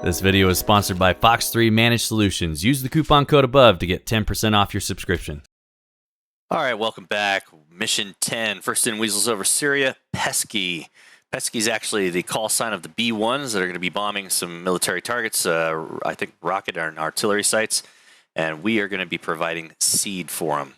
This video is sponsored by Fox 3 Managed Solutions. Use the coupon code above to get 10% off your subscription. All right, welcome back. Mission 10, first in Weasels over Syria, PESKY. PESKY is actually the call sign of the B-1s that are going to be bombing some military targets, I think rocket and artillery sites, and we are going to be providing seed for them.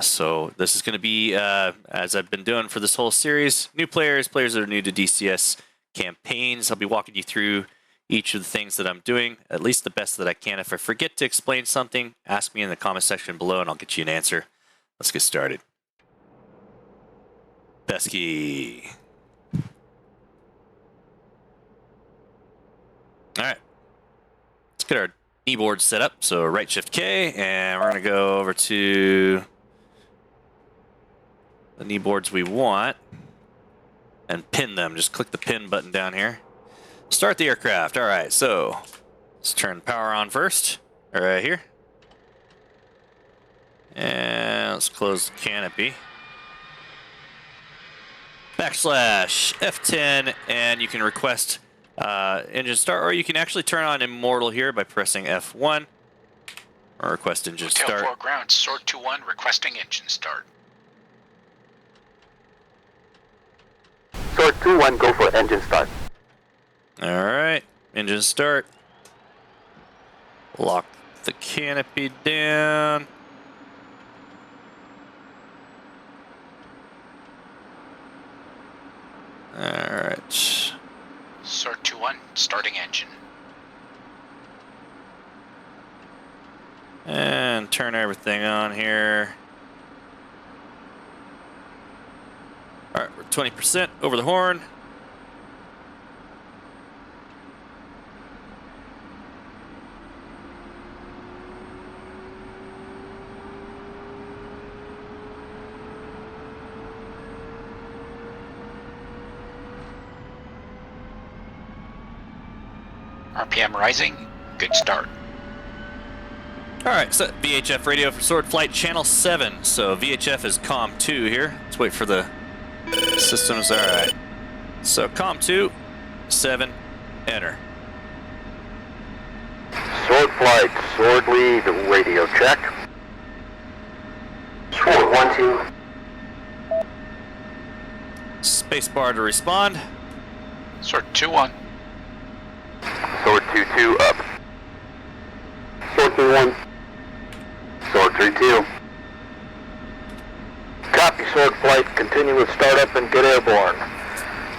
So this is going to be, as I've been doing for this whole series, new players that are new to DCS campaigns. I'll be walking you through each of the things that I'm doing, at least the best that I can. If I forget to explain something, ask me in the comment section below and I'll get you an answer. Let's get started. PESKY. All right, let's get our keyboard set up. So right shift K, and we're gonna go over to the knee boards we want and pin them. Just click the pin button down here. Start the aircraft. All right, so let's turn the power on first, right here. And let's close the canopy. Backslash F10, and you can request engine start, or you can actually turn on Immortal here by pressing F1, or request engine start. Hotel 4 ground, Sword 2-1, requesting engine start. Sword 2-1, go for engine start. All right, engine start. Lock the canopy down. All right. Sword 2-1, starting engine. And turn everything on here. All right, we're 20% over the horn. RPM rising, good start. All right, so VHF radio for Sword Flight Channel 7. So VHF is COM 2 here. Let's wait for the systems. All right. So COM 2, 7, enter. Sword flight, sword lead, radio check. Sword 1-2. Spacebar to respond. Sword 2-1. Sword 2-2 up. Sword 3-1. Sword 3-2. Copy, sword flight. Continue with startup and get airborne.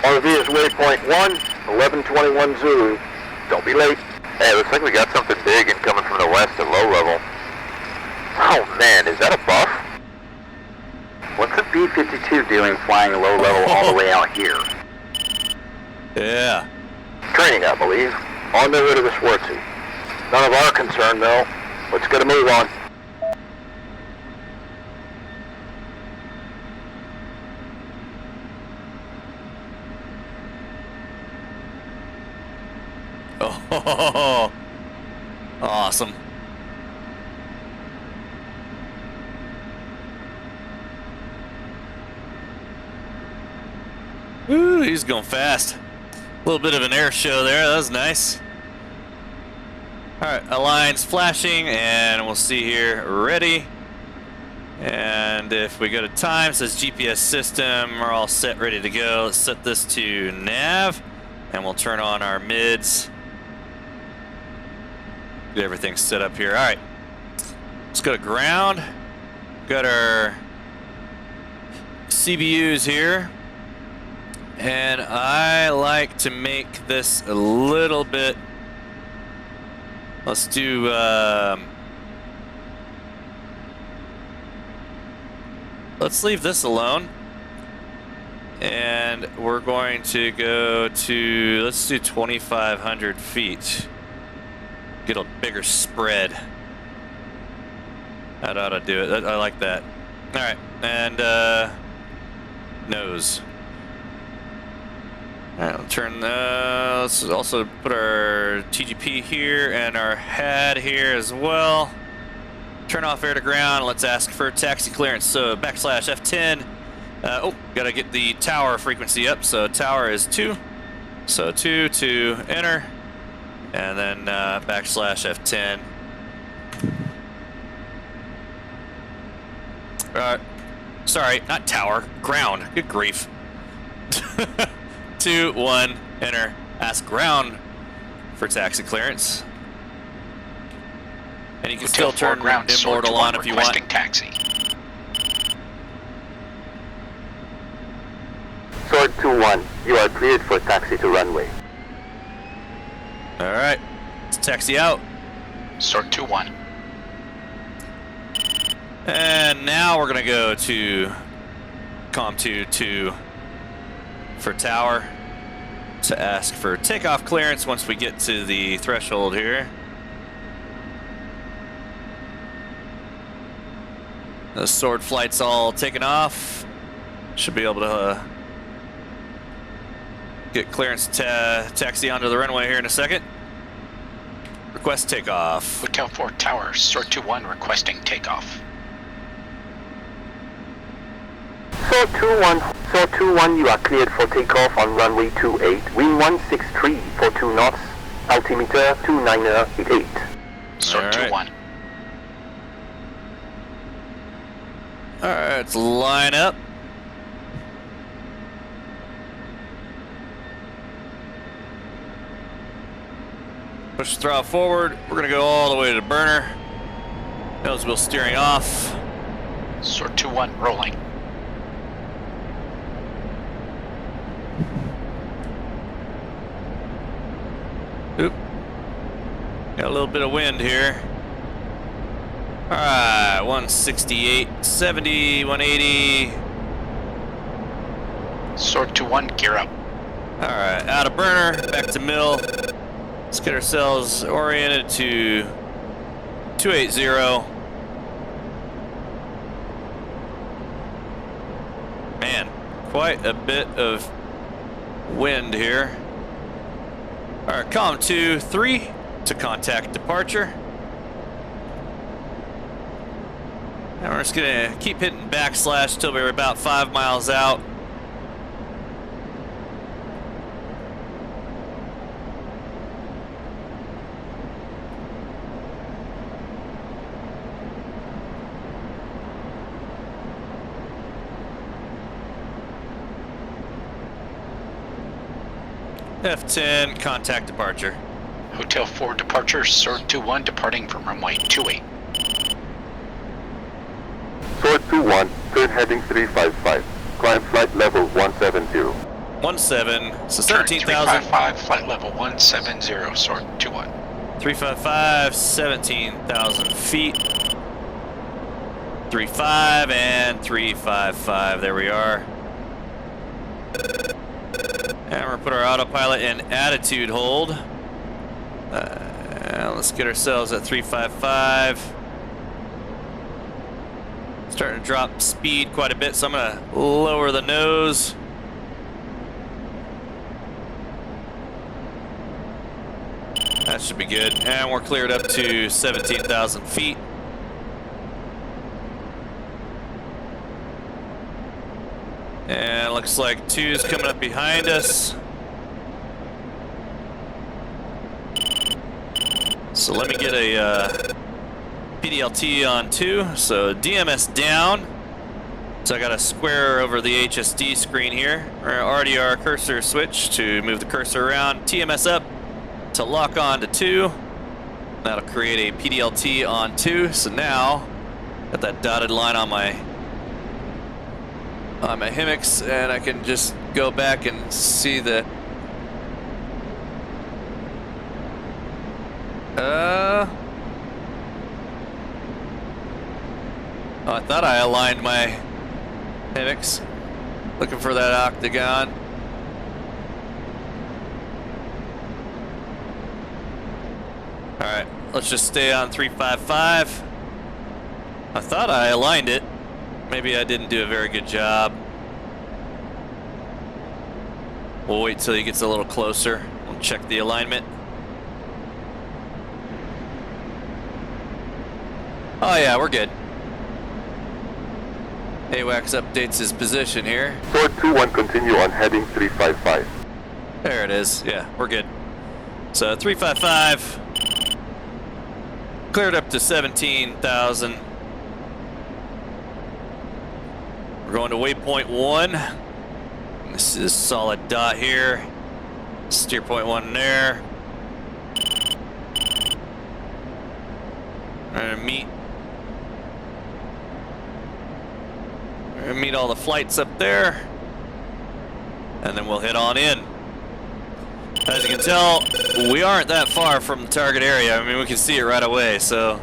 RV is waypoint 1, 1121 Zulu. Don't be late. Hey, looks like we got something big incoming from the west at low level. Oh man, is that a buff? What's a B-52 doing flying low level all the way out here? Yeah. Training, I believe. On their way to the Schwartzy. None of our concern, though. Let's get a move on. Oh, awesome. Ooh, he's going fast. A little bit of an air show there. That was nice. All right, aligns flashing, and we'll see here. Ready. And if we go to time, it says GPS system. We're all set, ready to go. Let's set this to nav, and we'll turn on our mids. Get everything set up here. All right, let's go to ground. Got our CBUs here. And I like to make this a little bit, let's do, let's leave this alone. And we're going to go to, let's do 2,500 feet. Get a bigger spread. That ought to do it. I like that. All right, and nose. All right, let's turn. Let's also put our TGP here and our HAD here as well. Turn off air to ground. Let's ask for taxi clearance. So backslash F10. Oh, gotta get the tower frequency up. So tower is 2. So 2, 2, enter, and then backslash F10. Sorry, not tower, ground. Good grief. 2, 1, enter. Ask ground for taxi clearance. And you can still turn ground, Immortal on if you want. Taxi. Sword 2-1, you are cleared for taxi to runway. Alright, let's taxi out. Sword 2-1. And now we're gonna go to COM2 for tower to ask for takeoff clearance once we get to the threshold here. The sword flight's all taken off. Should be able to get clearance to taxi onto the runway here in a second. Request takeoff. Hotel 4 Tower, Sword 2-1 requesting takeoff. Sword 2-1, you are cleared for takeoff on runway 28, wind 163 for 2 knots, altimeter 2988. Sword All right. 2-1. Alright, let's line up. Push the throttle forward. We're gonna go all the way to the burner. Nose wheel steering off. Sword 2-1 rolling. Oop. Got a little bit of wind here. Alright, 168, 70, 180. Sword 2-1, gear up. Alright, out of burner, back to mill. Let's get ourselves oriented to 280. Man, quite a bit of wind here. Alright, COM2 3 to contact departure. And we're just gonna keep hitting backslash till we're about 5 miles out. F10, contact departure. Hotel 4 departure, Sword 2-1 departing from runway 28. Sword 2-1, turn heading 355, climb flight level 170. 17, so Turn 17,000. 355, flight level 170, Sword 2-1. 355, 17,000 feet. 35 and 355, there we are. And we're gonna put our autopilot in attitude hold. Let's get ourselves at 355. Starting to drop speed quite a bit, so I'm gonna lower the nose. That should be good. And we're cleared up to 17,000 feet. And looks like 2's coming up behind us. So let me get a PDLT on 2. So DMS down. So I got a square over the HSD screen here. RDR cursor switch to move the cursor around. TMS up to lock on to 2. That'll create a PDLT on 2. So now, got that dotted line on my hammocks, and I can just go back and see the oh, I thought I aligned my hammocks. Looking for that octagon. Alright, let's just stay on 355. I thought I aligned it. Maybe I didn't do a very good job. We'll wait till he gets a little closer. We'll check the alignment. Oh yeah, we're good. AWACS updates his position here. Sword 2-1, continue on heading 355. There it is. Yeah, we're good. So 355. Cleared up to 17,000. We're going to waypoint 1. This is a solid dot here. Steer point 1 there. We're gonna meet all the flights up there, and then we'll head on in. As you can tell, we aren't that far from the target area. I mean, we can see it right away, so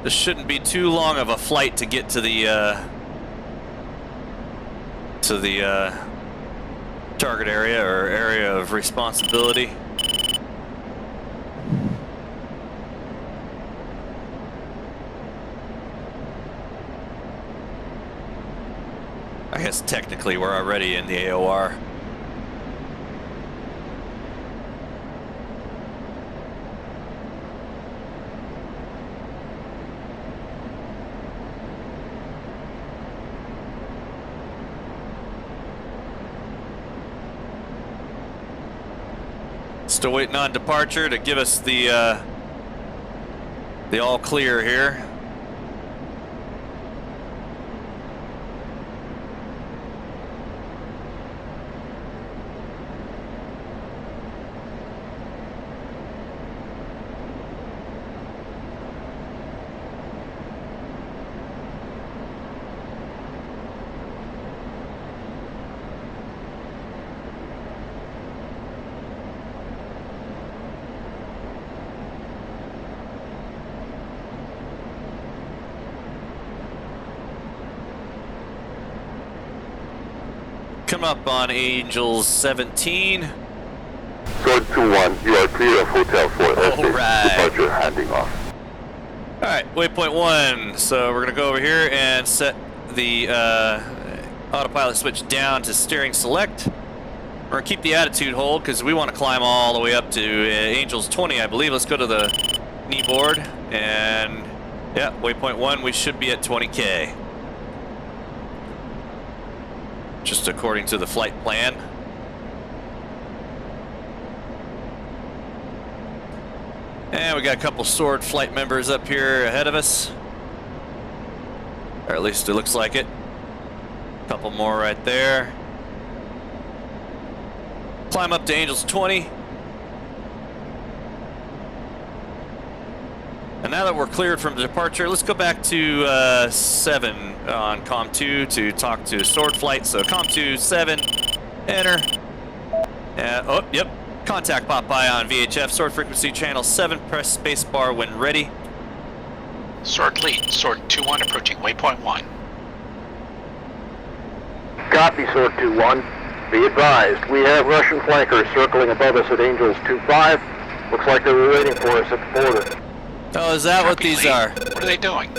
this shouldn't be too long of a flight to get to the target area or area of responsibility. I guess technically we're already in the AOR. Still waiting on departure to give us the all clear here. Come up on Angels 17. Sword 2-1, you are clear of Hotel 4. Alright. Departure handing off. Alright, waypoint 1. So we're going to go over here and set the autopilot switch down to steering select. We're going to keep the attitude hold because we want to climb all the way up to Angels 20, I believe. Let's go to the knee board. And yeah, waypoint 1, we should be at 20K. Just according to the flight plan. And we got a couple Sword flight members up here ahead of us. Or at least it looks like it. A couple more right there. Climb up to Angels 20. And now that we're cleared from departure, let's go back to 7 on COM 2 to talk to Sword flight. So COM 2, 7, enter. Oh, yep. Contact Popeye on VHF, Sword frequency channel 7, press spacebar when ready. Sword lead, Sword 2-1 approaching waypoint 1. Copy, Sword 2-1. Be advised, we have Russian flankers circling above us at Angels 2-5. Looks like they were waiting for us at the border. Oh, is that what Copy, these lead. are? What are they doing?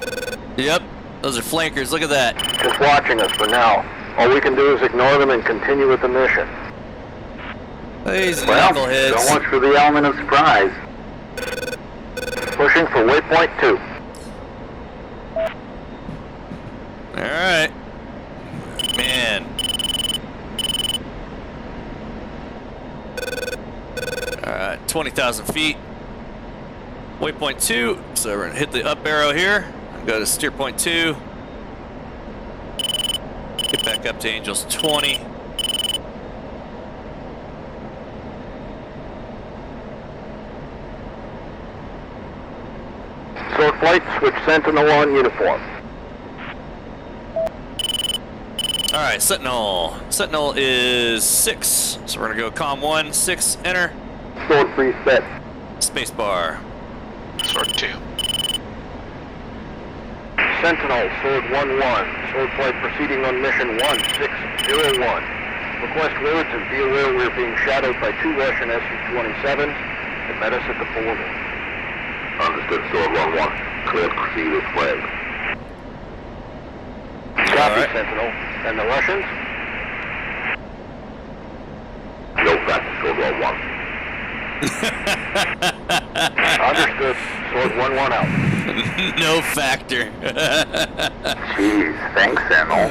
Yep, those are flankers. Look at that. Just watching us for now. All we can do is ignore them and continue with the mission. These So knuckleheads. much for the element of surprise. Pushing for waypoint 2. Alright. Man. Alright, 20,000 feet. Waypoint 2. So we're going to hit the up arrow here. Go to steer point 2. Get back up to Angels 20. Sword flight, switch Sentinel on uniform. Alright, Sentinel. Sentinel is 6. So we're going to go COM 1, 6, enter. Sword free set. Spacebar. Sword 2. Sentinel, Sword 1-1. Sword flight proceeding on mission 1601. Request words and be aware we're being shadowed by 2 Russian Su-27s that met us at the border. Understood, Sword 1-1. Clear to proceed with flag. Copy, Right. Sentinel. And the Russians? No factor, Sword 1-1. Understood. Sword 1-1 out. No factor. Jeez, thanks, Sentinel.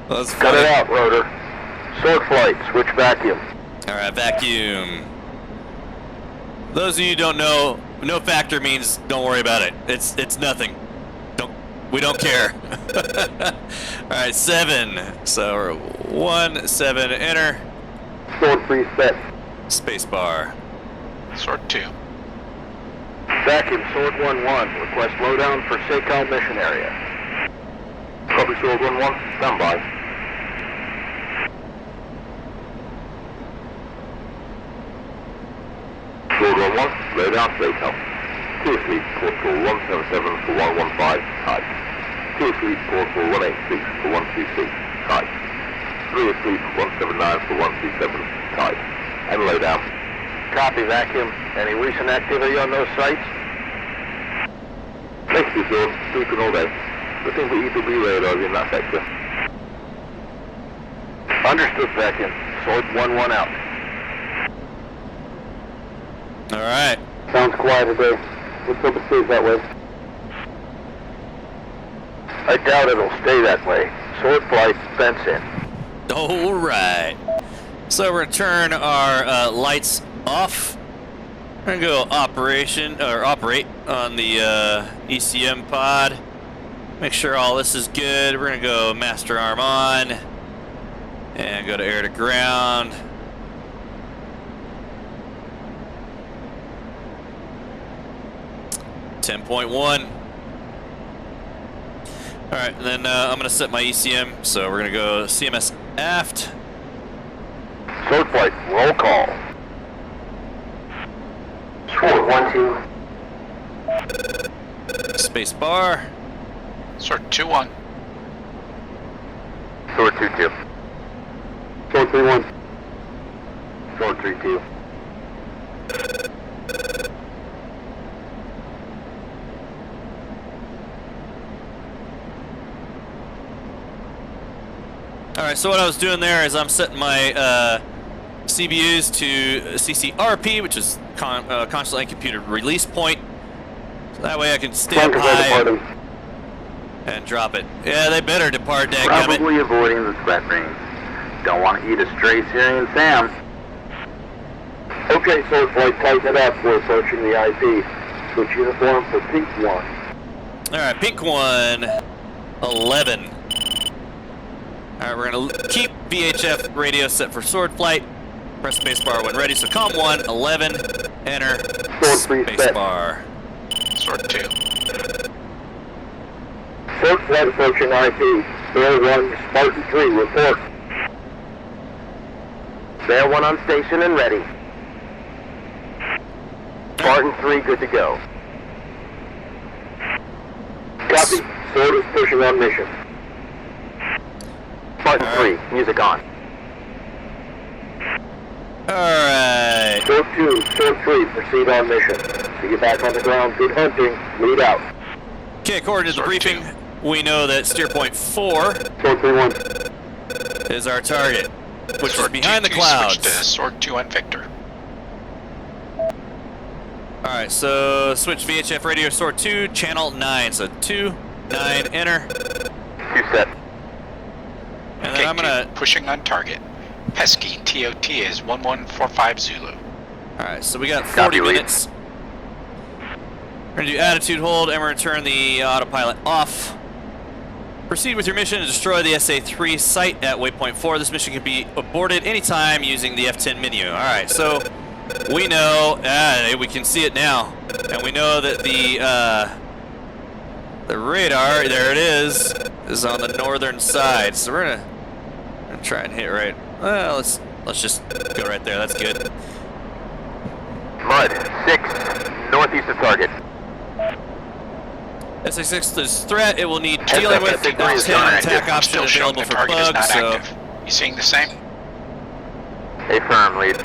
That's Cut funny. it out, Rotor. Sword flight, switch vacuum. All right, vacuum. Those of you who don't know, no factor means don't worry about it. It's nothing. We don't care. All right, 7. So 1, 7, enter. Sword free set. Spacebar. Sword 2. Vacuum, Sword 1-1. Request lowdown for SACAL mission area. Copy, Sword 1-1. Stand by. Sword 1-1. Lowdown SACAL. 2 Fleet, port call 177 for 115. Type. 2 Fleet, port call 186 for 126. Type. 3 Fleet, 179 for 137. Type. And lowdown. Copy, vacuum. Any recent activity on those sites? Thank you, Sword. Sleeping all day. Looking for EPB radars in that sector. Understood, vacuum. Sword 1-1 out. All right. Sounds quiet today. Let's hope it stays that way. I doubt it'll stay that way. Sword flight, fence in. All right. So we're gonna turn our lights off. We're gonna go operate on the ECM pod. Make sure all this is good. We're gonna go master arm on and go to air to ground. .1. All right, and then I'm gonna set my ECM. So we're gonna go CMS aft. Sword flight, roll call. Sword 1-2. Space bar. Sword 2-1. Sword 2-2. Sword 3-1. Sword 3-2. Alright, so what I was doing there is I'm setting my CBUs to CCRP, which is constantly computed release point. So that way I can stay up high and drop it. Yeah, they better depart, dadgummit. Probably avoiding the threat range. Don't want to eat a stray Syrian Sam. Okay, Sword flight, tighten it up. We're approaching the IP. Switch uniform for Pink 1. Alright, Pink 1, 11. Alright, we're going to keep VHF radio set for sword flight. Press spacebar when ready. So COM 1, 11, enter, spacebar. Sword 2. Sword flight approaching IP. Bear 1, Spartan 3, report. Bear 1 on station and ready. Spartan 3, good to go. Copy. Sword is pushing on mission. Spartan 3, music on. Alright. Sword 2, Sword 3, proceed on mission. See you back on the ground, good hunting, lead out. Okay, according to the briefing, we know that steer point 4 Sword 3-1. is our target, which is Sword behind the 2-2, clouds. Switch to Sword 2 on Victor. Alright, so switch VHF radio sword 2, channel 9. So 2, 9, enter. 2 set. And then I'm gonna... Pushing on target. PESKY TOT is 1145 Zulu. Alright, so we got 40 Copy, minutes. We're gonna do attitude hold and we're gonna turn the autopilot off. Proceed with your mission to destroy the SA3 site at waypoint 4. This mission can be aborted anytime using the F10 menu. Alright, so we know, we can see it now. And we know that the radar, there it is on the northern side. So we're gonna try and hit right. Well, let's just go right there. That's good. Mud, 6, northeast of target. SA6 is threat. It will need Heads dealing up, with. SA3 is F10 not attack active. option Still showing available the for target is bugs. not So active. You seeing the same? A firm lead.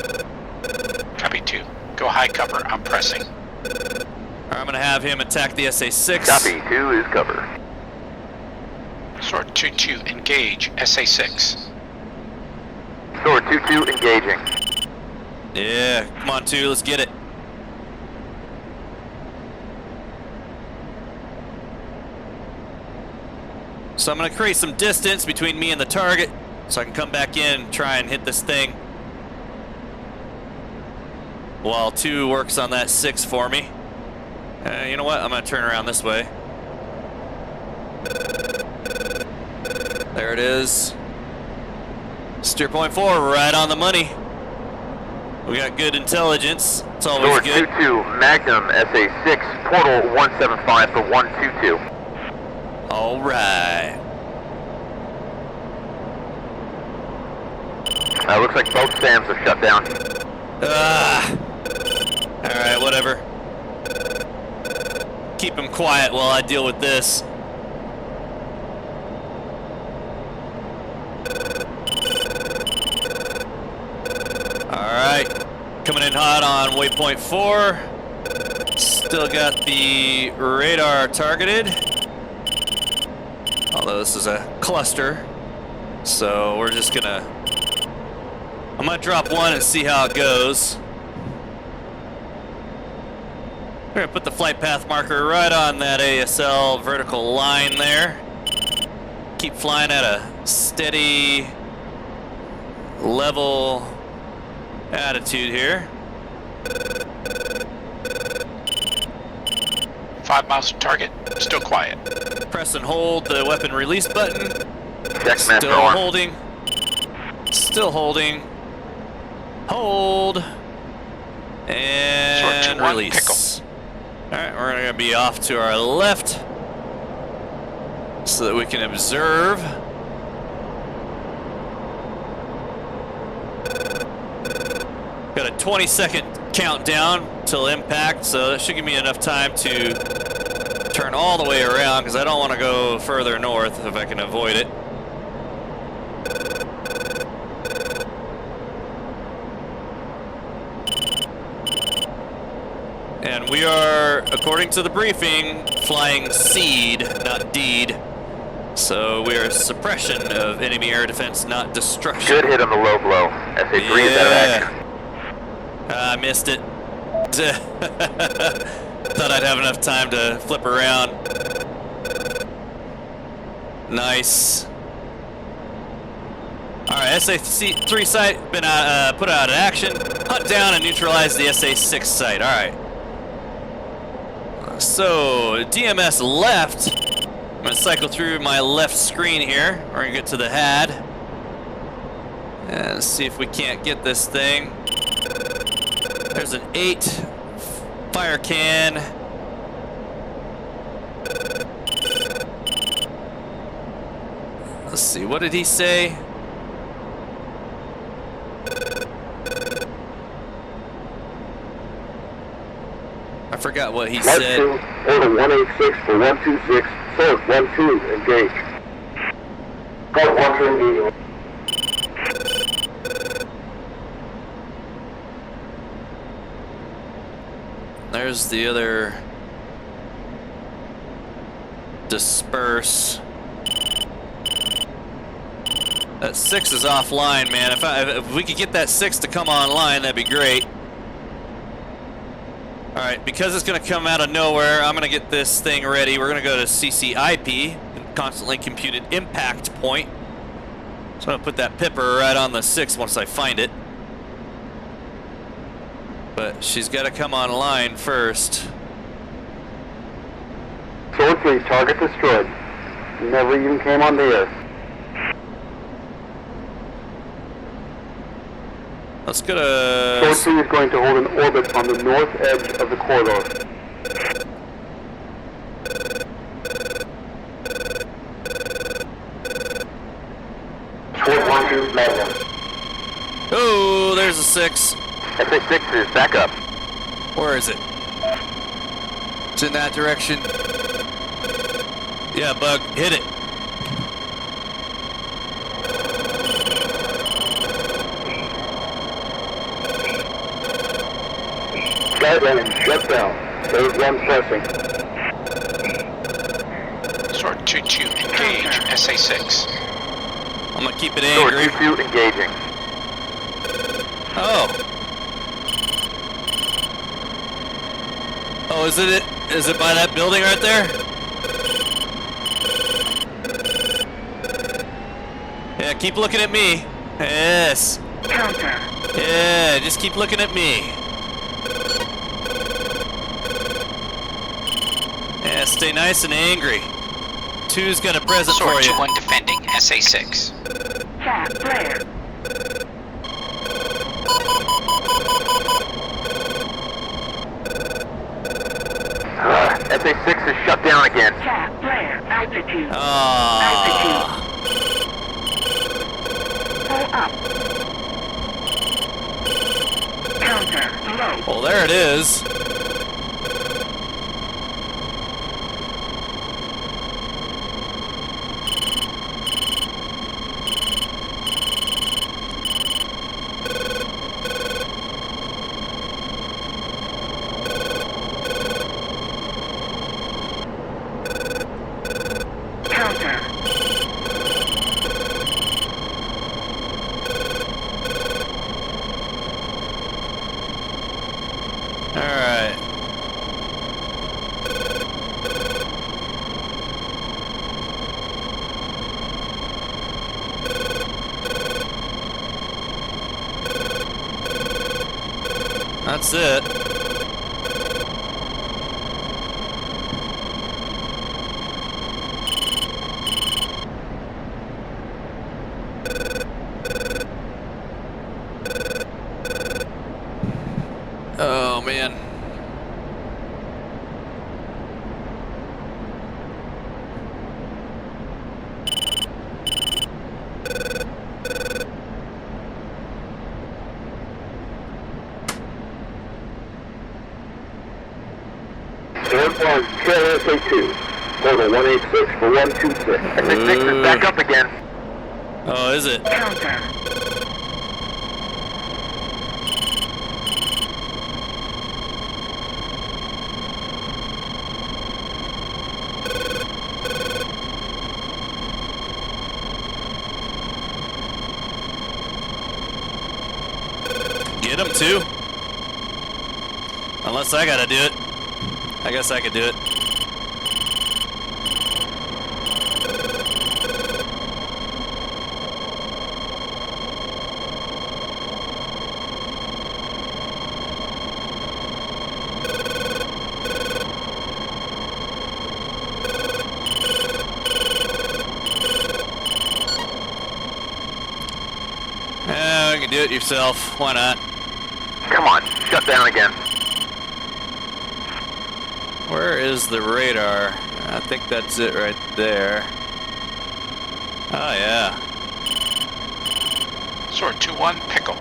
Copy 2. Go high cover. I'm pressing. I'm gonna have him attack the SA6. Copy, 2 is cover. Sword 2-2, engage SA6. Sword 2-2, engaging. Yeah, come on, 2. Let's get it. So I'm gonna create some distance between me and the target. so I can come back in and try and hit this thing while 2 works on that 6 for me. You know what? I'm going to turn around this way. There it is. Steer point 4, right on the money. We got good intelligence. It's always North good. 22, Magnum SA6, portal 175 for 122. All right. Looks like both SAMs are shut down. All right, whatever. Keep him quiet while I deal with this. Alright, coming in hot on waypoint 4. Still got the radar targeted. Although this is a cluster. So we're just gonna... I'm gonna drop 1 and see how it goes. We're gonna put the flight path marker right on that ASL vertical line there. Keep flying at a steady, level attitude here. 5 miles to target. Still quiet. Press and hold the weapon release button. Still holding. Still holding. Hold. And release. Alright, we're going to be off to our left so that we can observe. Got a 20-second countdown till impact, so that should give me enough time to turn all the way around because I don't want to go further north if I can avoid it. And we are, according to the briefing, flying SEED, not DEED. So we are suppression of enemy air defense, not destruction. Good hit on the low blow. SA3 is out of action. I missed it. Thought I'd have enough time to flip around. Nice. Alright, SA3 site been put out of action. Hunt down and neutralize the SA6 site. Alright. So, DMS left. I'm going to cycle through my left screen here. We're going to get to the HAD. And see if we can't get this thing. There's an 8 fire can. Let's see, what did he say? I forgot what he said. Order 186 for 126, source 12, engage. Code 1 engaging. There's the other disperse. That 6 is offline, man. If we could get that 6 to come online, that'd be great. Alright, because it's going to come out of nowhere, I'm going to get this thing ready. We're going to go to CCIP, constantly computed impact point. So I'm going to put that pipper right on the 6 once I find it. But she's got to come online first. Sword 3, target destroyed. Never even came on the air. Let's go to... Sword 3 is going to hold an orbit on the north edge of the corridor. Sword 1-2, Magnum. Oh, there's a 6. SA6 is back up. Where is it? It's in that direction. Yeah, Bug, hit it. Guideline shut down. Phase 1 pressing. Sword 2-2, engage SA6. I'm gonna keep it Sword angry. 2-2, engaging. Oh. Oh, is it? Is it by that building right there? Yeah, Keep looking at me. Yes. Counter. Yeah, just keep looking at me. Yeah, stay nice and angry. 2's got a present Sword for you. 2-1 defending SA6. Chat player. SA6 is shut down again. Chat player. Altitude. Oh. Pull up. Counter. Low. Well, there it is. Counter. All right. That's it. Oh man. Sword 1, trail SA2. Total 186 for 126. SA6 is back up again. Oh, is it? Counter. Get him too. Unless I gotta do it. I guess I could do it. Yeah, you can do it yourself. Why not? Come on, shut down again. Where is the radar? I think that's it right there. Oh yeah. Sword 2-1 pickle.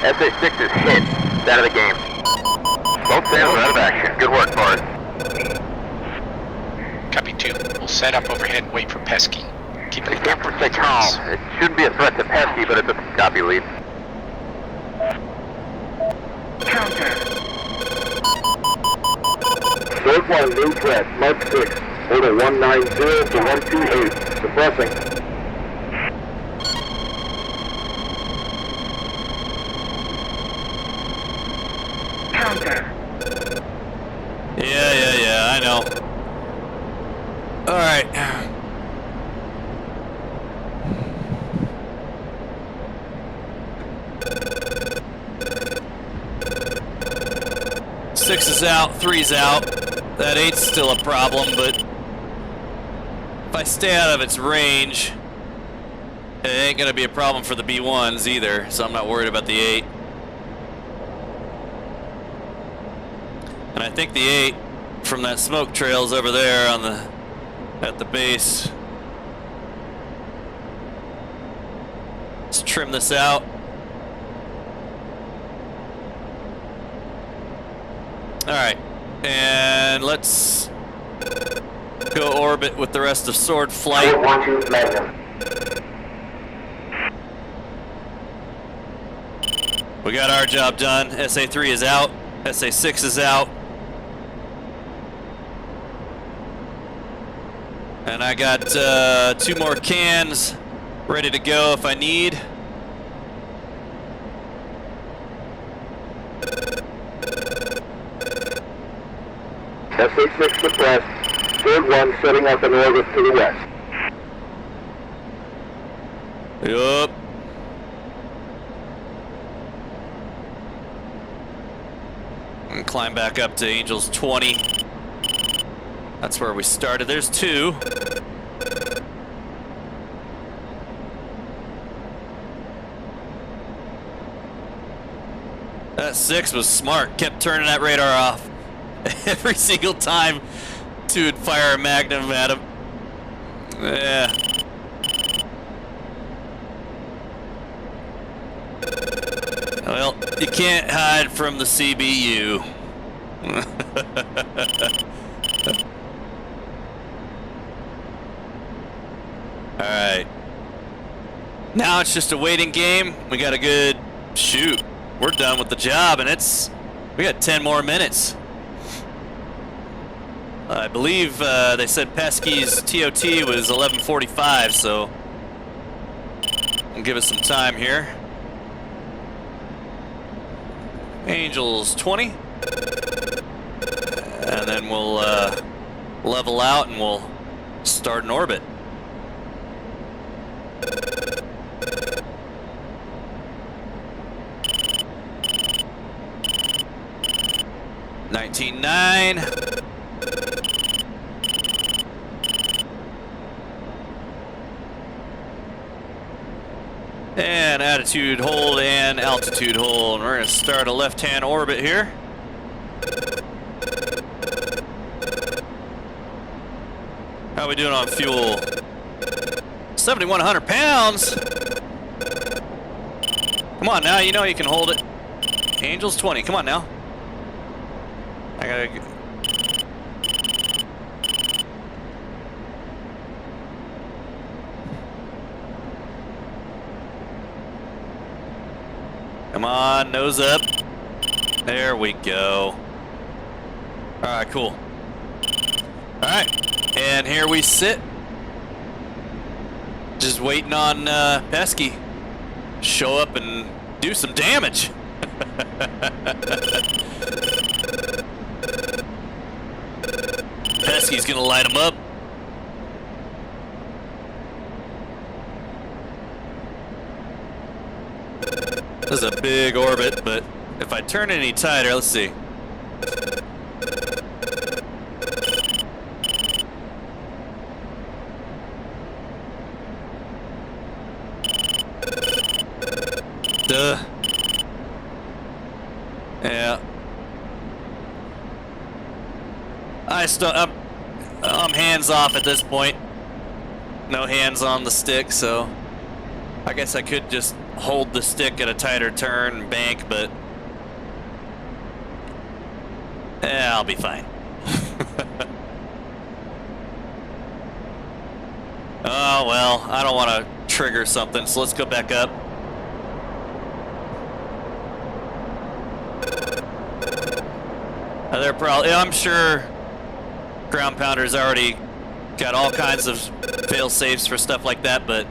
SA6 is hit. It's out of the game. Both sails are out of action. Good work, Bart. Copy 2. We'll set up overhead and wait for Pesky. Keep it Can't stay calm. It shouldn't be a threat to Pesky, but it's a copy lead. Counter. Sword 1, new threat, Mark 6. Order 190 to 128. Suppressing. Counter. Yeah, I know. Alright. Six is out, 3's out. That 8's still a problem, but if I stay out of its range, it ain't gonna be a problem for the B1s either, so I'm not worried about the 8. And I think the 8 from that smoke trail's over there on the at the base. Let's trim this out. Alright, and let's go orbit with the rest of Sword Flight. We got our job done. SA3 is out. SA6 is out. And I got 2 more cans ready to go if I need. SA6 suppressed. Third one setting up in orbit to the west. Yup. And climb back up to Angels 20. That's where we started. There's 2. That 6 was smart. Kept turning that radar off every single time to would fire a magnum at him. Yeah. Well, you can't hide from the CBU. Alright. Now it's just a waiting game. We got a good shoot. We're done with the job, and we got 10 more minutes. I believe they said Pesky's TOT was 11:45, so we'll give us some time here. Angels 20, and then we'll level out and we'll start an orbit. $19.9. And attitude hold and altitude hold. We're gonna start a left-hand orbit here. How we doing on fuel? 7,100 pounds. Come on now, you know you can hold it. Angels 20, come on now. I gotta. Come on, nose up. There we go. Alright, cool. Alright, and here we sit. Just waiting on Pesky. Show up and do some damage. Pesky's gonna light him up. This is a big orbit, but if I turn any tighter, let's see. Duh. Yeah. I'm hands off at this point. No hands on the stick, so I guess I could just hold the stick at a tighter turn and bank, but yeah, I'll be fine. Oh well, I don't want to trigger something, so let's go back up. They're probably, I'm sure ground pounders already got all kinds of fail safes for stuff like that, but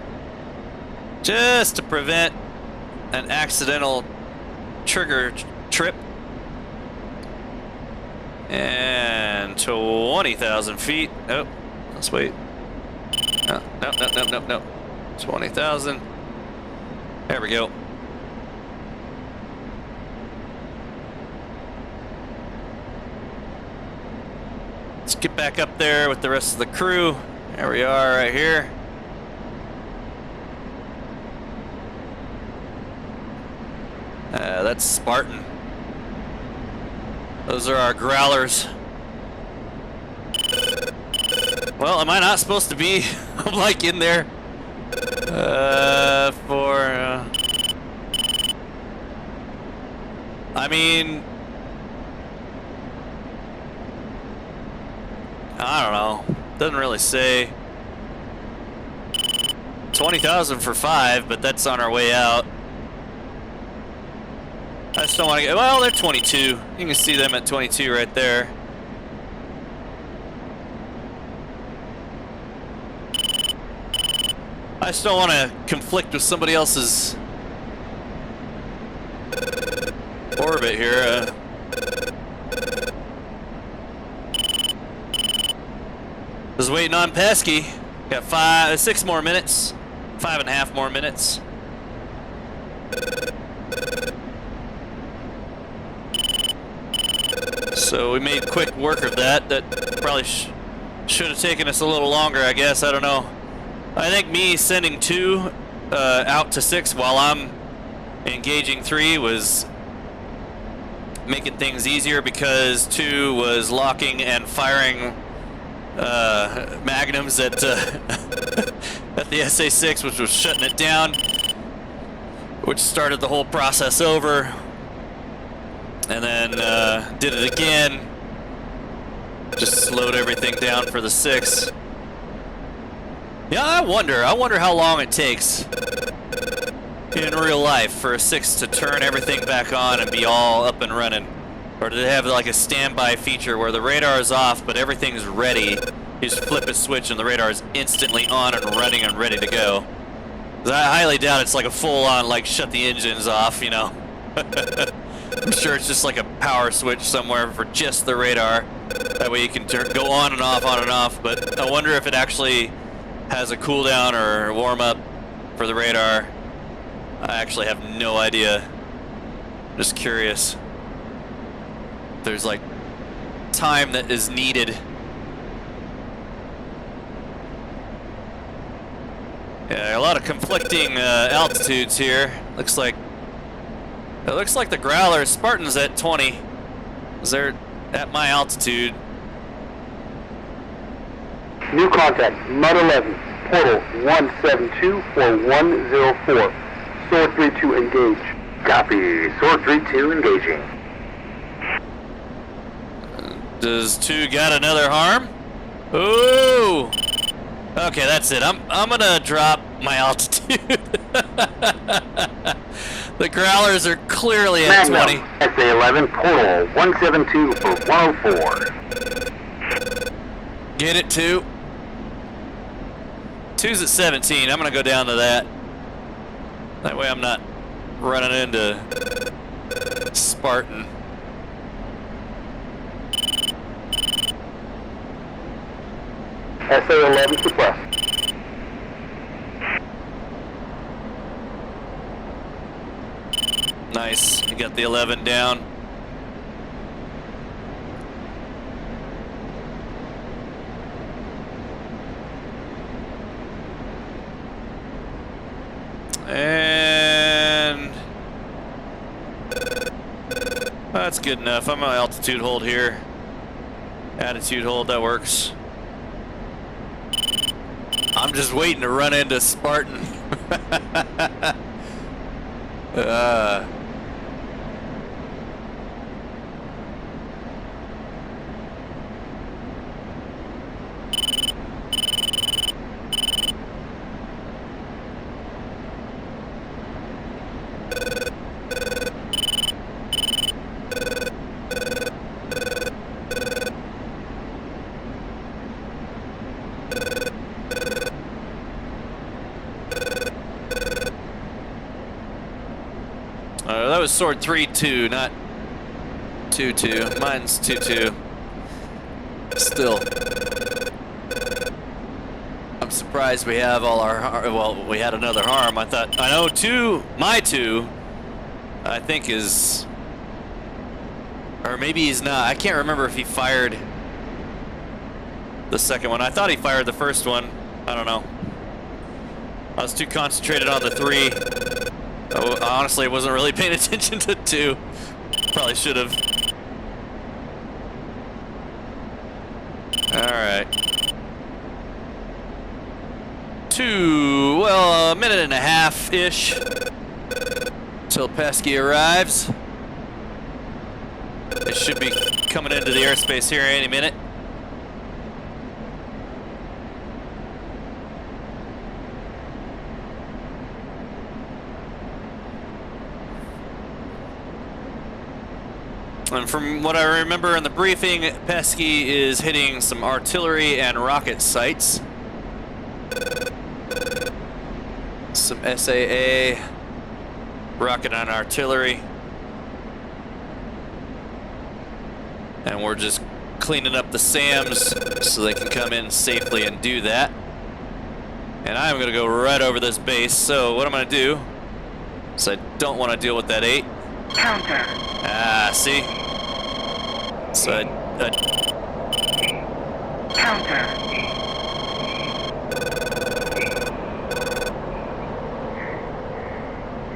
just to prevent an accidental trigger trip. And 20,000 feet. Oh, let's wait. No. 20,000. There we go. Let's get back up there with the rest of the crew. There we are right here. That's Spartan. Those are our growlers. Well, am I not supposed to be like in there I mean, I don't know. Doesn't really say. 20,000 for 5, but that's on our way out. I just don't want to get. Well, they're 22. You can see them at 22 right there. I just don't want to conflict with somebody else's orbit here. Just waiting on Pesky. Got 6 more minutes. 5.5 more minutes. So we made quick work of that. That probably should have taken us a little longer, I guess. I don't know. I think me sending 2 out to 6 while I'm engaging 3 was making things easier because 2 was locking and firing magnums at at the SA6, which was shutting it down, which started the whole process over, and then did it again, just slowed everything down for the 6. Yeah, I wonder how long it takes in real life for a 6 to turn everything back on and be all up and running. Or do they have like a standby feature where the radar is off but everything's ready? You just flip a switch and the radar is instantly on and running and ready to go. 'Cause I highly doubt it's like a full-on like shut the engines off, you know. I'm sure it's just like a power switch somewhere for just the radar. That way you can go on and off, but I wonder if it actually has a cooldown or warm-up for the radar. I actually have no idea. Just curious. There's like time that is needed. Yeah, a lot of conflicting altitudes here. It looks like the Growler Spartan's at 20. They're at my altitude. New contact, Mud 11, portal 1724104. Sword 32 engage. Copy, Sword 32 engaging. Does 2 got another harm? Ooh! Okay, that's it. I'm gonna drop my altitude. The Growlers are clearly at 20. SA11, portal 172 for 104. Get it, 2. 2's at 17. I'm gonna go down to that. That way I'm not running into Spartan. SA11 suppressed. Nice. You got the 11 down. And that's good enough. I'm on altitude hold here. Attitude hold, that works. I'm just waiting to run into Spartan. That was Sword 3-2, not 2-2. Mine's 2-2. Still, I'm surprised we have all our. Well, we had another harm. I know 2. My 2, I think is, or maybe he's not. I can't remember if he fired the second one. I thought he fired the first one. I don't know. I was too concentrated on the 3. Oh, honestly, I wasn't really paying attention to 2. Probably should have. Alright. 2, well, a minute and a half-ish till Pesky arrives. It should be coming into the airspace here any minute. And from what I remember in the briefing, Pesky is hitting some artillery and rocket sites. Some SAA, rocket and artillery. And we're just cleaning up the SAMs so they can come in safely and do that. And I'm going to go right over this base. So what I'm going to do is I don't want to deal with that 8. Counter. Ah, see? So I Counter.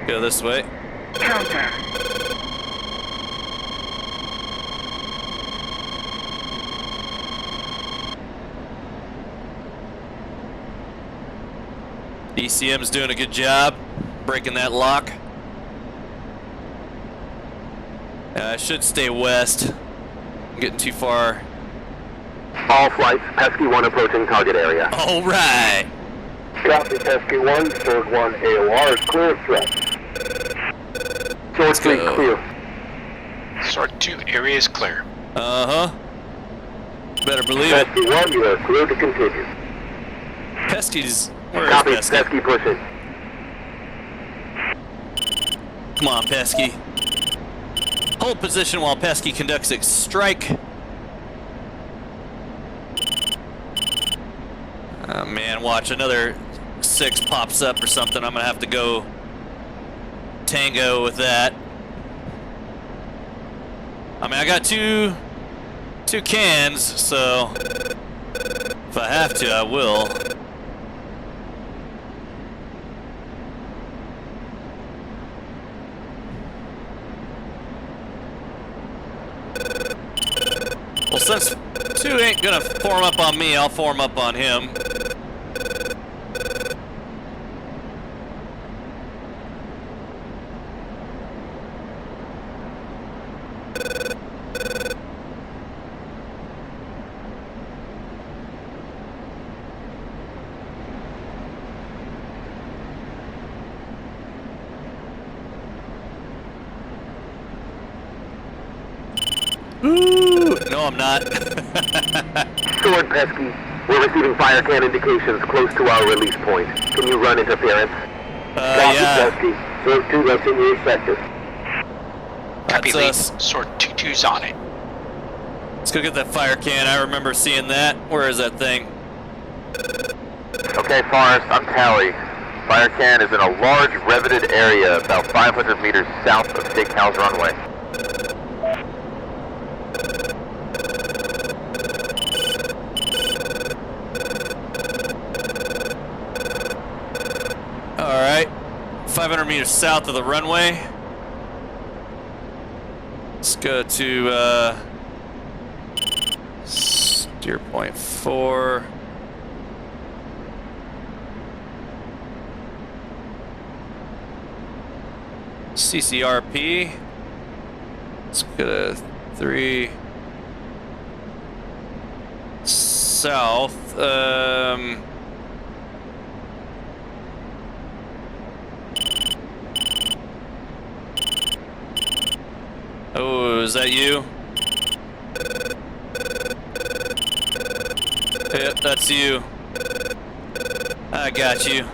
go this way. Counter. DCM's doing a good job breaking that lock. I should stay west. I'm getting too far. All flights, Pesky 1 approaching target area. All right. Copy, Pesky 1, Sword 1 AOR is clear of threat. Sword 3 go. clear. Sword 2 area is clear. Uh-huh. Better believe it. Pesky 1, you are clear to continue. Pesky's... Where is Copy, Pesky? Pesky pushing. Come on, Pesky. Hold position while Pesky conducts a strike. Oh man, watch, another 6 pops up or something. I'm gonna have to go tango with that. I mean, I got two cans, so if I have to, I will. Well, since 2 ain't gonna form up on me, I'll form up on him. Ooh, no, I'm not. Sword, Pesky. We're receiving fire can indications close to our release point. Can you run interference? Copy, Yeah. Pesky. Sword 2, that's in your sector. Copy, That's lead. us. Sword 2-2's on it. Let's go get that fire can. I remember seeing that. Where is that thing? Okay, Forrest, I'm Tally. Fire can is in a large revetted area about 500 meters south of Steakhouse Runway. Alright. 500 meters south of the runway. Let's go to steer point 4. CCRP. Let's go to 3 south. Oh, is that you? Yep, that's you. I got you.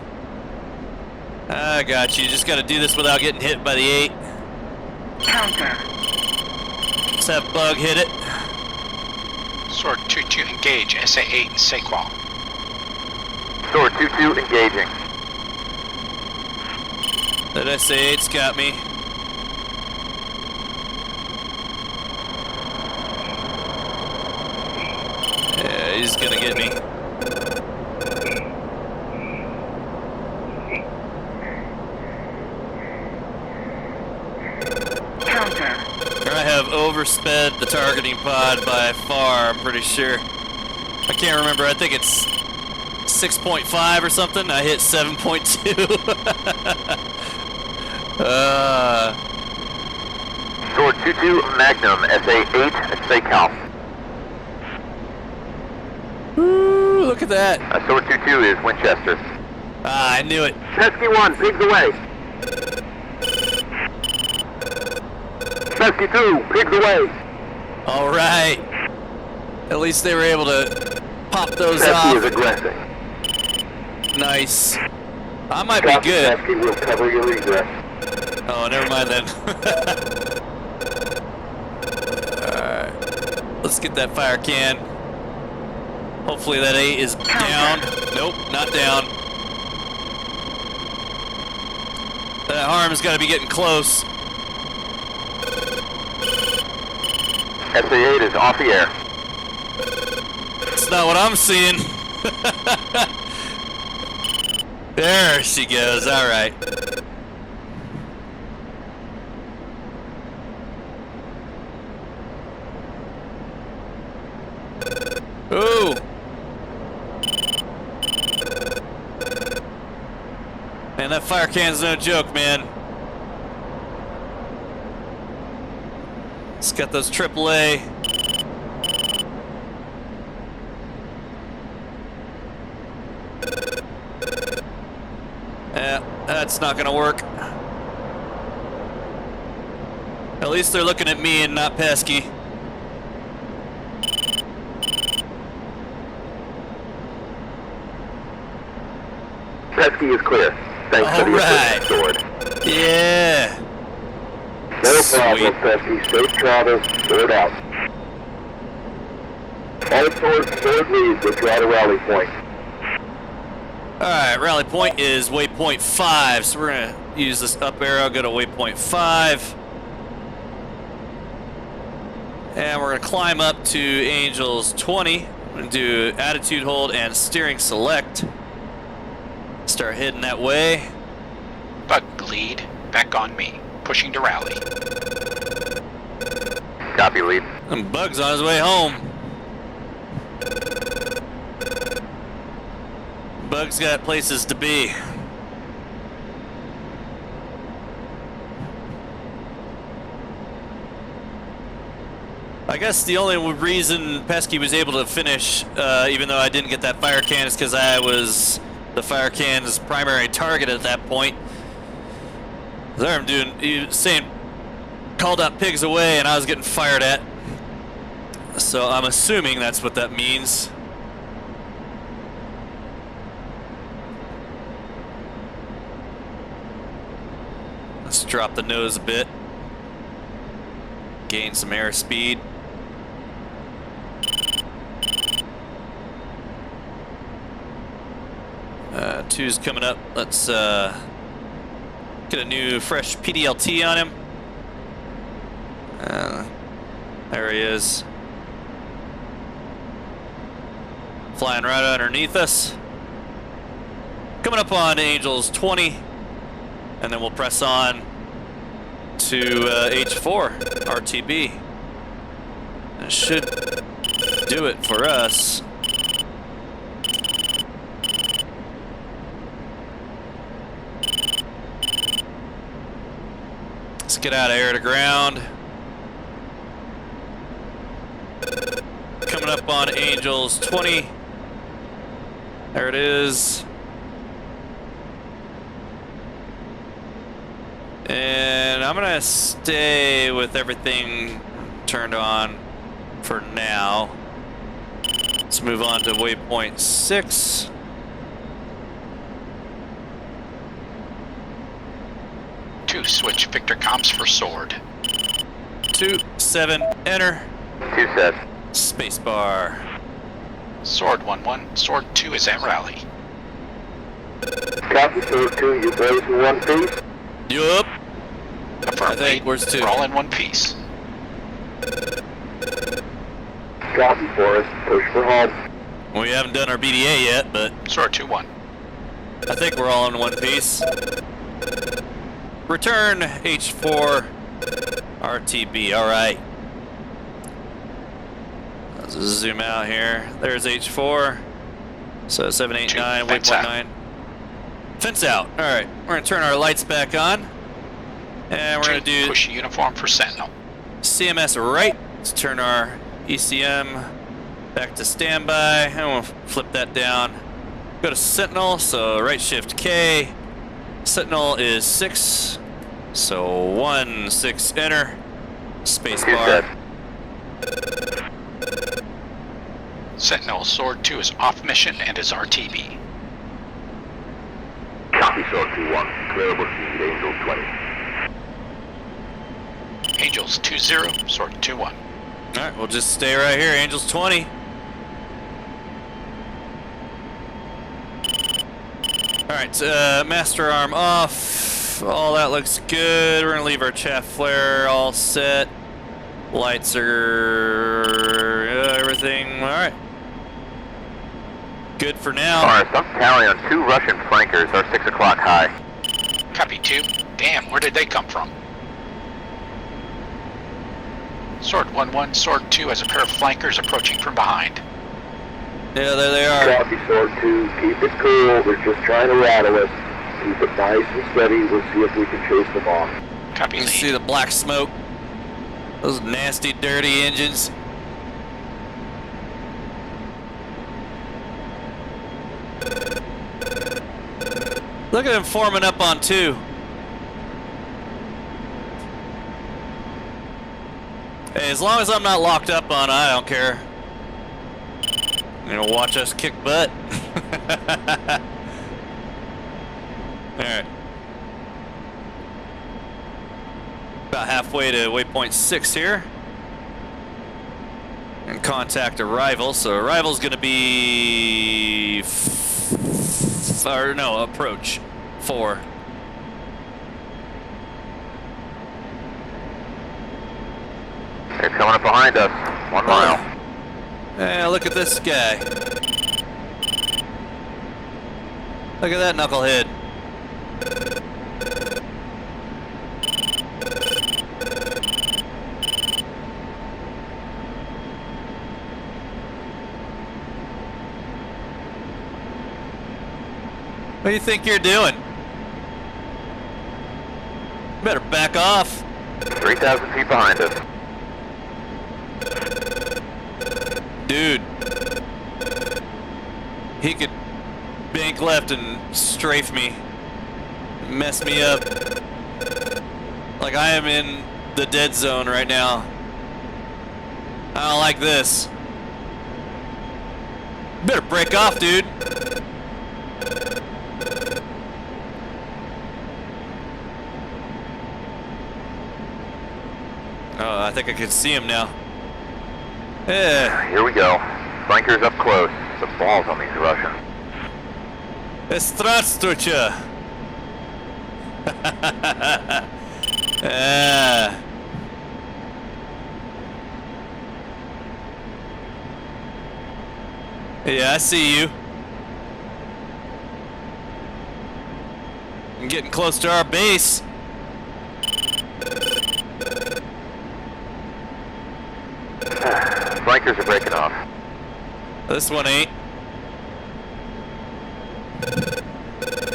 I got you. Just gotta do this without getting hit by the 8. Counter. Let's have Bug hit it. Sword 2-2 engage. SA8 and Saquon. Sword 2-2 engaging. That SA8's got me. Yeah, he's gonna get me. Counter. I have oversped the targeting pod by far, I'm pretty sure. I can't remember, I think it's 6.5 or something. I hit 7.2. Sword 2-2 Magnum, SA8 at Takeoff. Woo, look at that. Sword 2-2 is Winchester. Ah, I knew it. Pesky 1, pigs away. Pesky 2, pigs away. All right. At least they were able to pop those Pesky off. is aggressing. Nice. I might be Copy, good. Pesky will cover your regress. Oh, never mind then. Alright. Let's get that fire can. Hopefully that 8 is down. Nope, not down. That harm's got to be getting close. SA8 is off the air. It's not what I'm seeing. There she goes. All right. Ooh. Man, that fire can's no joke, man. It's got those AAA. Yeah, that's not gonna work. At least they're looking at me and not Pesky. Pesky is clear. Thanks for the assist, Sword. Yeah. No problem, Pesky. Safe travels. Sword out. All Sword leads. Withdraw to rally point. Alright, rally point is waypoint 5, so we're going to use this up arrow, go to waypoint 5. And we're going to climb up to Angels 20. We're going to do attitude hold and steering select. Start heading that way. Bug lead. Back on me. Pushing to rally. Copy, lead. And Bug's on his way home. Bug's got places to be. I guess the only reason Pesky was able to finish, even though I didn't get that fire can, is because I was the fire can's primary target at that point. There I'm saying, called out pigs away, and I was getting fired at. So I'm assuming that's what that means. Let's drop the nose a bit. Gain some airspeed. Two's coming up. Let's get a new fresh PDLT on him. There he is. Flying right underneath us. Coming up on Angels 20. And then we'll press on to H4 RTB. That should do it for us. Let's get out of air to ground. Coming up on Angels 20. There it is. And I'm gonna stay with everything turned on for now. Let's move on to waypoint 6. Two, switch Victor comms for Sword. 27, enter. 27. Spacebar. Sword 1-1. Sword 2 is at rally. Copy, Sword 2. You boys in one piece? Yup. Affirm, I think lead. where's 2? We're all in one piece. Copy for us. Push for home. We haven't done our BDA yet, but Sword 2-1. I think we're all in one piece. Return H4 RTB. All right. Let's zoom out here. There's H4. So 789, Fence waypoint out. 9. Fence out. All right. We're gonna turn our lights back on, and we're gonna do Push uniform for Sentinel. CMS right. Let's turn our ECM back to standby, and we'll flip that down. Go to Sentinel. So right shift K. Sentinel is 6. So 1, 6, enter. Spacebar. Sentinel, Sword 2 is off mission and is RTB. Copy, Sword 2-1. Clearable speed, Angel 20. Angels 2-0, Sword 2-1. Alright, we'll just stay right here. Angels 20. Alright, master arm off. All that looks good. We're gonna leave our chaff flare all set. Lights are everything. Alright. Good for now. Alright, I'm tally on 2 Russian flankers, our 6 o'clock high. Copy 2. Damn, where did they come from? Sword 1-1, Sword 2 has a pair of flankers approaching from behind. Yeah, there they are. Copy, Sword 2. Keep it cool. They're just trying to rattle us. Keep it nice and steady. We'll see if we can chase them off. Copy You lead. see the black smoke? Those nasty, dirty engines. Look at them forming up on 2. Hey, as long as I'm not locked up on, I don't care. You know, watch us kick butt. Alright. About halfway to waypoint 6 here. And contact arrival. So arrival's gonna be approach 4. They're coming up behind us. 1 mile. Yeah, look at this guy. Look at that knucklehead. What do you think you're doing? Better back off. 3,000 feet behind us. Dude. He could bank left and strafe me. Mess me up. Like I am in the dead zone right now. I don't like this. Better break off, dude. Oh, I think I can see him now. Yeah. Here we go. Flankers up close. Some balls on these Russians. Здравствуйте. Yeah, I see you. I'm getting close to our base. Flankers are breaking off. This one ain't.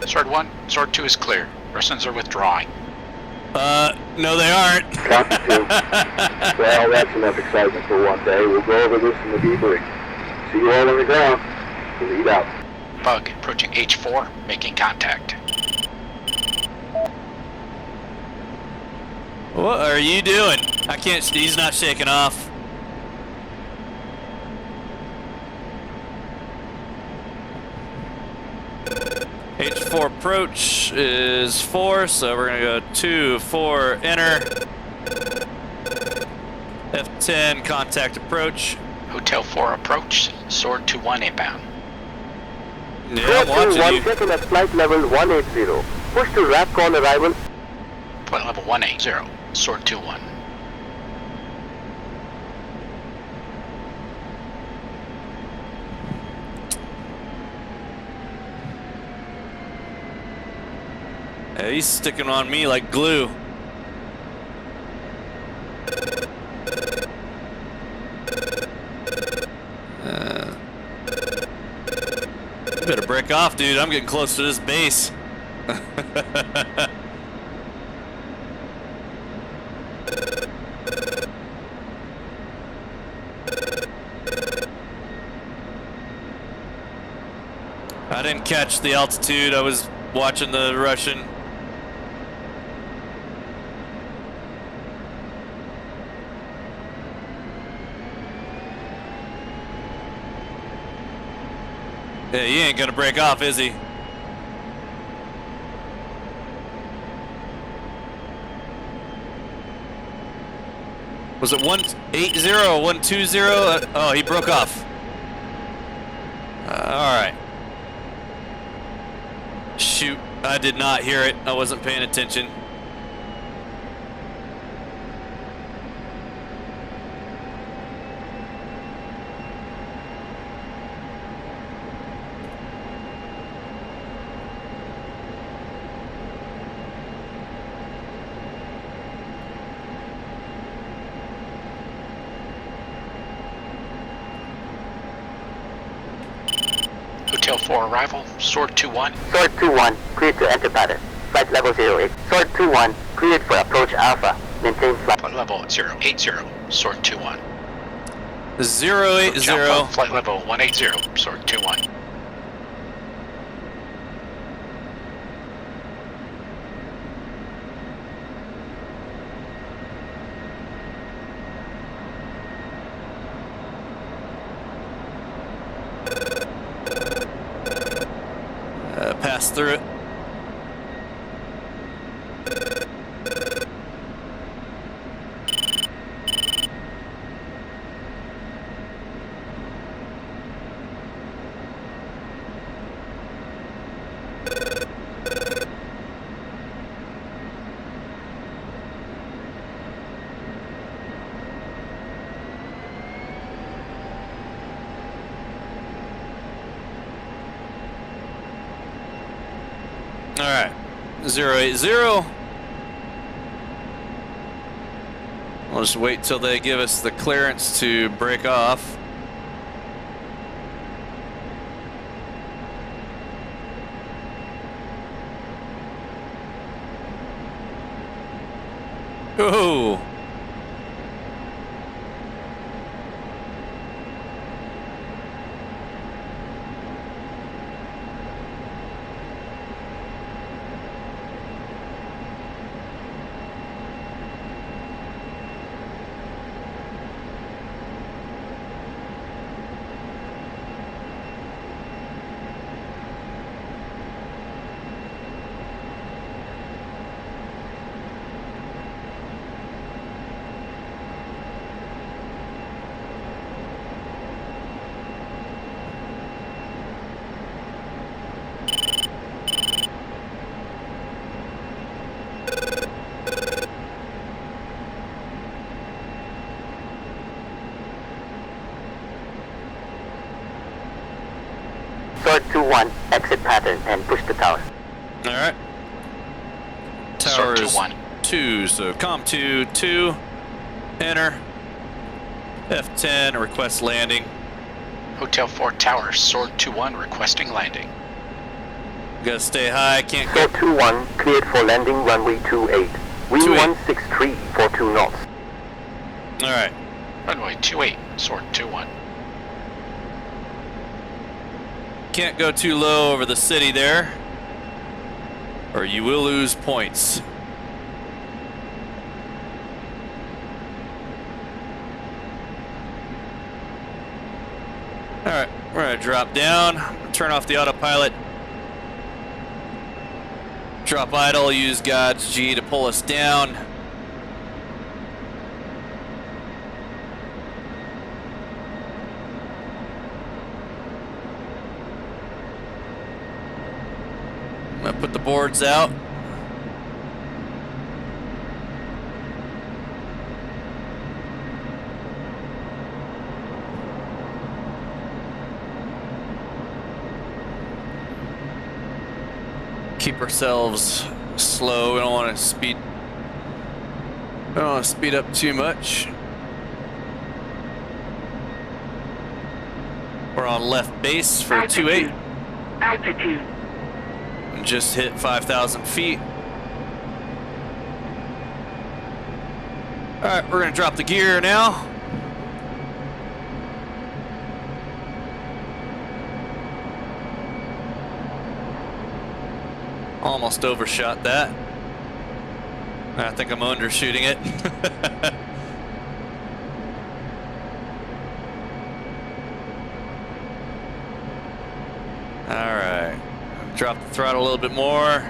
Sword 1, Sword 2 is clear. Russians are withdrawing. No they aren't. Copy 2. Well, that's enough excitement for one day. We'll go over this in the debrief. See you all on the ground. Lead out. Bug approaching H4, making contact. What are you doing? I can't, he's not shaking off. H4 approach is 4, so we're gonna go 2, 4, enter. F10, contact approach. Hotel 4 approach, Sword 2-1 inbound. Yeah, I'm watching you. Second at flight level 180. Push to RAPCON arrival. Point level 180, Sword 2-1. Yeah, he's sticking on me like glue. You better break off, dude. I'm getting close to this base. I didn't catch the altitude. I was watching the Russian. Yeah, he ain't gonna break off, is he? Was it 180 or 120? Oh, he broke off. Alright. Shoot, I did not hear it. I wasn't paying attention. Hotel 4 arrival, Sword 2-1. Sword 2-1, cleared to enter pattern. Flight level 08. Sword 2-1, cleared for approach Alpha. Maintain flight. Flight level 080, Sword 2-1. 080. Flight level 180, Sword 2-1. Pass through it. Alright, 080. We'll just wait till they give us the clearance to break off. Ooh. Sword 2-1, exit pattern and push the tower. Alright. Sword Tower is 2-1. 2, so COM 2, enter. F10, request landing. Hotel 4 Tower, Sword 2-1, requesting landing. Gotta stay high, can't go. Sword 2-1, cleared for landing runway 28. Wind 163, 42 knots. Alright. Runway 28, Sword 2-1. Can't go too low over the city there, or you will lose points. Alright, we're gonna drop down, turn off the autopilot, drop idle, use God's G to pull us down. I'm gonna put the boards out. Keep ourselves slow. We don't want to speed. We don't want to speed up too much. We're on left base for 2-8. Altitude. Just hit 5,000 feet. All right, we're gonna drop the gear now. Almost overshot that. I think I'm undershooting it. All right. Drop the throttle a little bit more.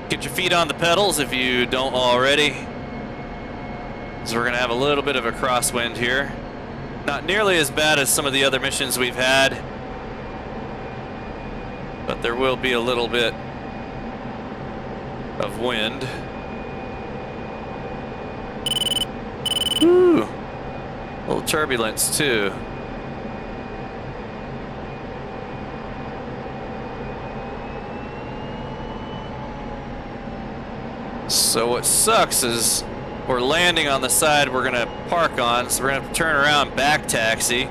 Get your feet on the pedals if you don't already. So we're going to have a little bit of a crosswind here. Not nearly as bad as some of the other missions we've had, but there will be a little bit of wind. Woo! A little turbulence too. So what sucks is we're landing on the side we're gonna park on, so we're gonna have to turn around, back taxi.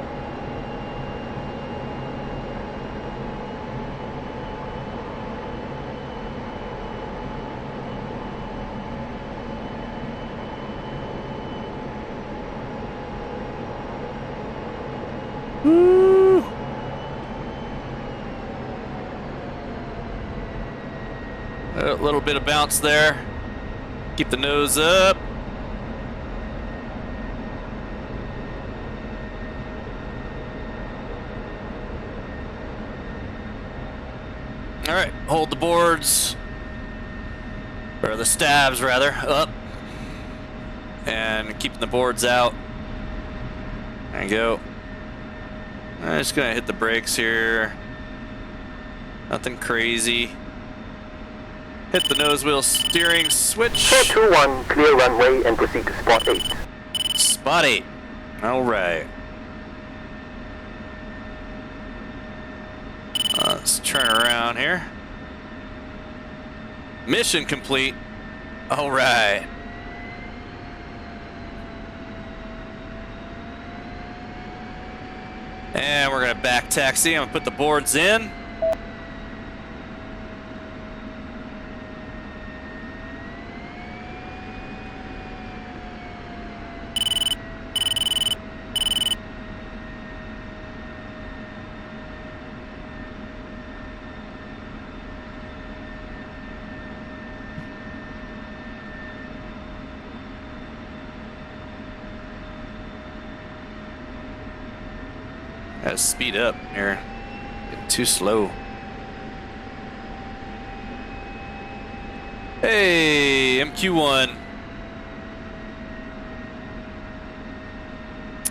Woo! A little bit of bounce there. Keep the nose up. All right, hold the boards, or the stabs rather, up, and keeping the boards out. There you go. I'm just gonna hit the brakes here. Nothing crazy. Hit the nose wheel steering switch. 421, clear runway and proceed to spot 8. Spot 8. All right. Let's turn around here. Mission complete. All right. And we're gonna back taxi. I'm gonna put the boards in. Gotta speed up here. Getting too slow. Hey, MQ1.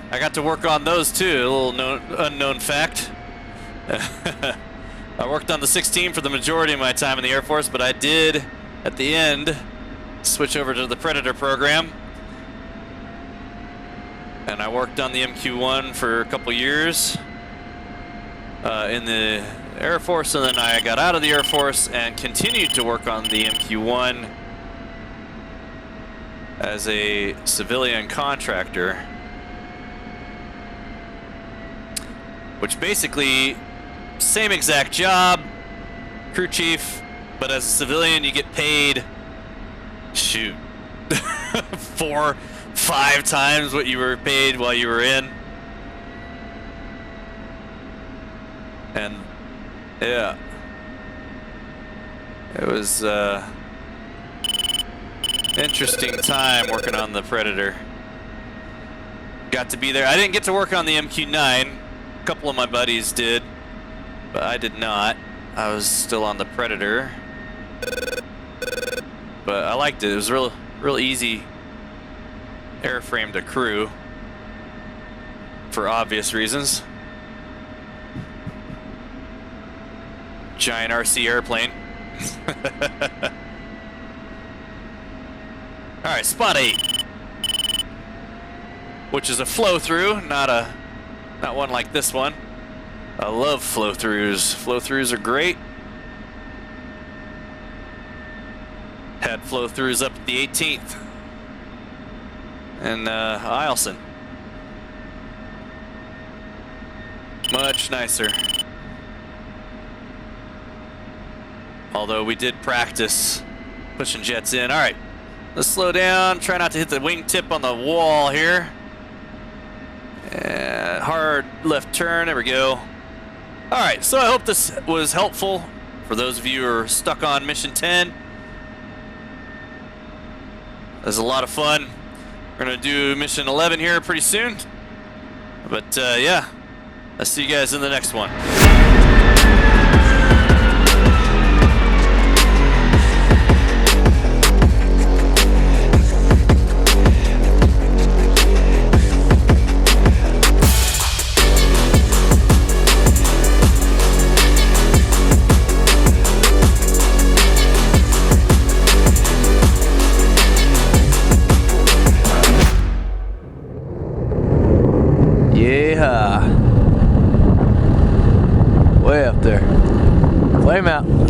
I got to work on those too, a little unknown fact. I worked on the 16 for the majority of my time in the Air Force, but I did, at the end, switch over to the Predator program. And I worked on the MQ1 for a couple years in the Air Force, and then I got out of the Air Force and continued to work on the MQ1 as a civilian contractor, which basically, same exact job, crew chief, but as a civilian you get paid, shoot, 4-5 times what you were paid while you were in. And yeah, it was interesting time working on the Predator. Got to be there. I didn't get to work on the MQ9. A couple of my buddies did, but I did not. I was still on the Predator, but I liked it. It was real easy airframe to crew for obvious reasons. Giant RC airplane. All right, spot 8, which is a flow through, not one like this one. I love flow throughs. Flow throughs are great. Had flow throughs up at the 18th and Eielson. Much nicer. Although we did practice pushing jets in. All right, let's slow down. Try not to hit the wingtip on the wall here. And hard left turn. There we go. All right, so I hope this was helpful for those of you who are stuck on Mission 10. It was a lot of fun. We're gonna do Mission 11 here pretty soon. But yeah, I'll see you guys in the next one. Yeah. Way up there. Flame out.